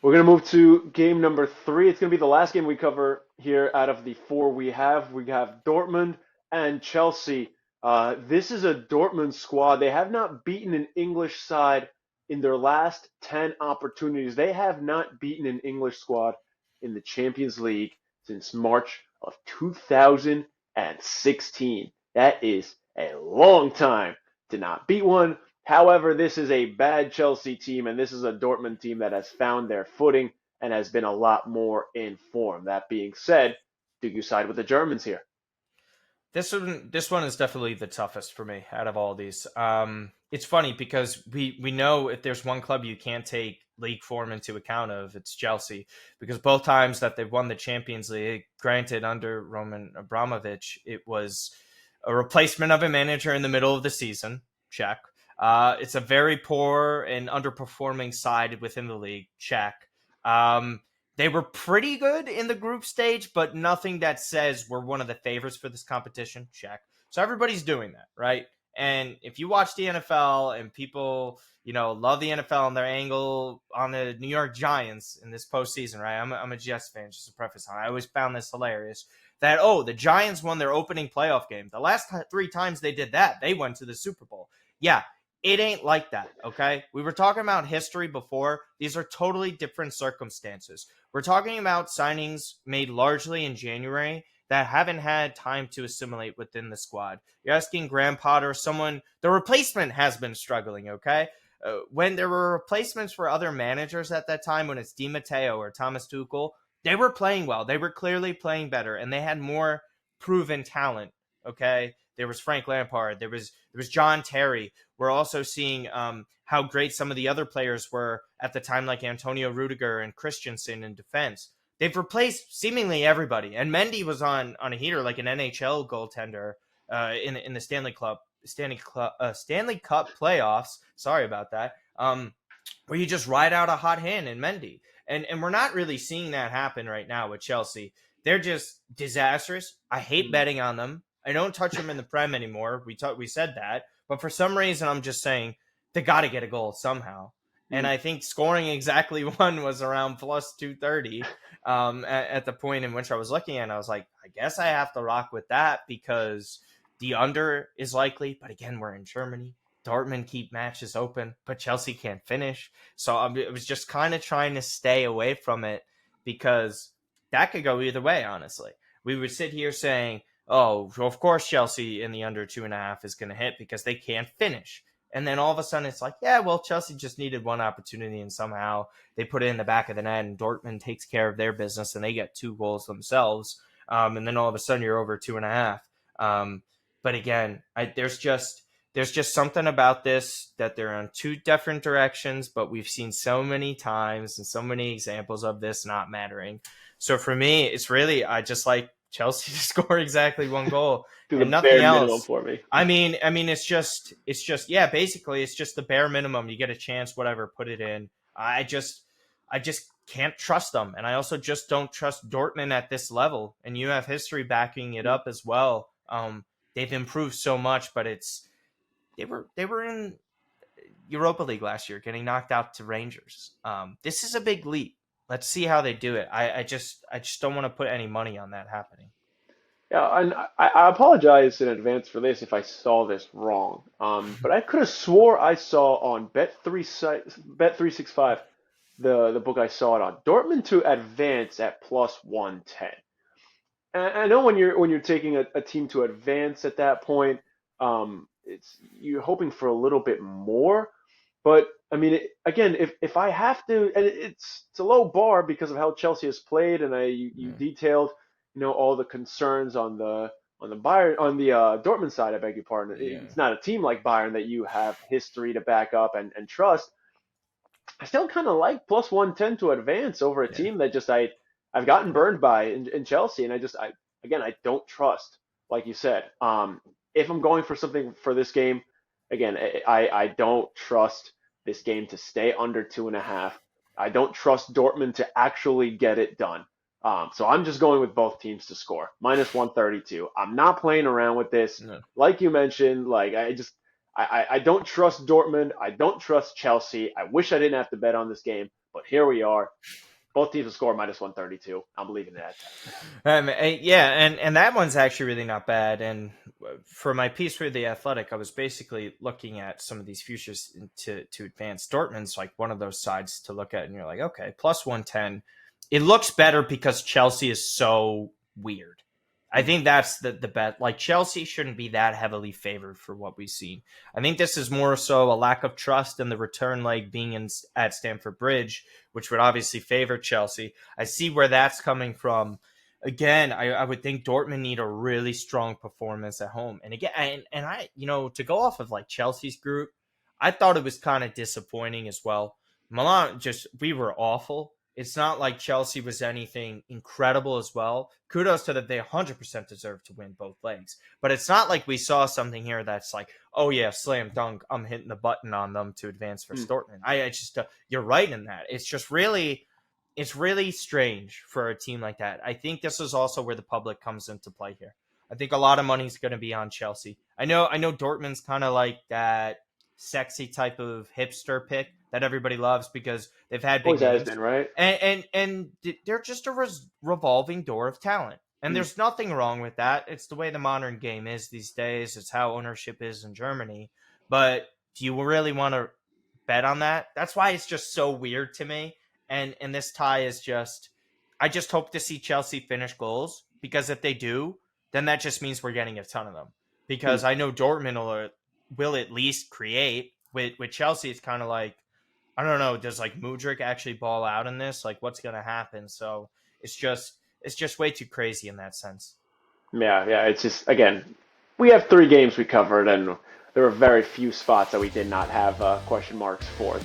We're going to move to game number three. It's going to be the last game we cover here out of the four we have. We have Dortmund and Chelsea. This is a Dortmund squad. They have not beaten an English side in their last 10 opportunities. They have not beaten an English squad in the Champions League since March of 2016. That is a long time to not beat one. However, this is a bad Chelsea team, and this is a Dortmund team that has found their footing and has been a lot more in form. That being said, do you side with the Germans here? This one is definitely the toughest for me out of all these. It's funny because we know if there's one club you can't take league form into account of, it's Chelsea, because both times that they've won the Champions League, granted under Roman Abramovich, it was a replacement of a manager in the middle of the season. Check. It's a very poor and underperforming side within the league. Check. Um, they were pretty good in the group stage, but nothing that says we're one of the favorites for this competition. Check. So everybody's doing that, right? And if you watch the NFL and people, love the NFL and their angle on the New York Giants in this postseason, right? I'm a Jets fan, just to preface on. I always found this hilarious that, the Giants won their opening playoff game. The last three times they did that, they went to the Super Bowl. Yeah, it ain't like that, okay? We were talking about history before. These are totally different circumstances. We're talking about signings made largely in January that haven't had time to assimilate within the squad. You're asking Graham Potter, the replacement has been struggling, okay? When there were replacements for other managers at that time, when it's Di Matteo or Thomas Tuchel, they were playing well. They were clearly playing better, and they had more proven talent, okay? There was Frank Lampard. There was John Terry. We're also seeing how great some of the other players were at the time, like Antonio Rudiger and Christensen in defense. They've replaced seemingly everybody, and Mendy was on a heater like an NHL goaltender in the Stanley Cup playoffs. Sorry about that. Where you just ride out a hot hand in Mendy, and we're not really seeing that happen right now with Chelsea. They're just disastrous. I hate betting on them. I don't touch them in the Prem anymore. We said that, but for some reason, I'm just saying they got to get a goal somehow. And I think scoring exactly one was around plus 230 at the point in which I was looking at it. I was like, I guess I have to rock with that because the under is likely. But again, we're in Germany. Dortmund keep matches open, but Chelsea can't finish. So I was just kind of trying to stay away from it because that could go either way, honestly. We would sit here saying, oh, well, of course Chelsea in the under 2.5 is going to hit because they can't finish. And then all of a sudden it's like, yeah, well, Chelsea just needed one opportunity and somehow they put it in the back of the net and Dortmund takes care of their business and they get 2 goals themselves. And then all of a sudden you're over 2.5. But again, there's just something about this that they're on two different directions, but we've seen so many times and so many examples of this not mattering. So for me, it's really, I just like Chelsea to score exactly one goal Do the and nothing bare minimum else. for me. It's just, yeah, basically it's just the bare minimum. You get a chance, whatever, put it in. I just can't trust them. And I also just don't trust Dortmund at this level. And you have history backing it up as well. They've improved so much, but they were in Europa League last year, getting knocked out to Rangers. This is a big leap. Let's see how they do it. I just don't want to put any money on that happening. Yeah, and I apologize in advance for this if I saw this wrong. But I could have swore I saw on Bet365, the book I saw it on, Dortmund to advance at plus 110. And I know when you're taking a team to advance at that point, it's you're hoping for a little bit more. But I mean, again, if I have to, and it's a low bar because of how Chelsea has played, and you Yeah. detailed, all the concerns on the Bayern on the Dortmund side. I beg your pardon. Yeah. It's not a team like Bayern that you have history to back up and trust. I still kind of like plus 110 to advance over a Yeah. team that just I've gotten burned by in Chelsea, and I don't trust, like you said. If I'm going for something for this game, again, I don't trust this game to stay under 2.5. I don't trust Dortmund to actually get it done. So I'm just going with both teams to score minus 132. I'm not playing around with this. No. Like you mentioned, like I don't trust Dortmund. I don't trust Chelsea. I wish I didn't have to bet on this game, But here we are. Both teams will score minus 132. I'm leaving it at that. Yeah, and that one's actually really not bad. And for my piece for the Athletic, I was basically looking at some of these futures to advance. Dortmund's like one of those sides to look at, and you're like, okay, plus 110. It looks better because Chelsea is so weird. I think that's the bet. Like Chelsea shouldn't be that heavily favored for what we've seen. I think this is more so a lack of trust in the return leg being at Stamford Bridge, which would obviously favor Chelsea. I see where that's coming from. Again, I would think Dortmund need a really strong performance at home. And again, and I, to go off of like Chelsea's group, I thought it was kind of disappointing as well. Milan we were awful. It's not like Chelsea was anything incredible as well. Kudos to them. They 100% deserve to win both legs. But it's not like we saw something here that's like, oh yeah, slam dunk, I'm hitting the button on them to advance for Dortmund. I just, you're right in that. It's really strange for a team like that. I think this is also where the public comes into play here. I think a lot of money's going to be on Chelsea. I know Dortmund's kind of like that sexy type of hipster pick that everybody loves because they've had big Always has names, been, right? and they're just a revolving door of talent. And there's nothing wrong with that. It's the way the modern game is these days. It's how ownership is in Germany. But do you really want to bet on that? That's why it's just so weird to me. And this tie is I just hope to see Chelsea finish goals, because if they do, then that just means we're getting a ton of them. Because I know Dortmund will at least create. With Chelsea, it's kind of like, I don't know, does like Mudryk actually ball out in this? Like, what's going to happen? So it's just way too crazy in that sense. Yeah. It's just, again, we have 3 games we covered, and there were very few spots that we did not have question marks for.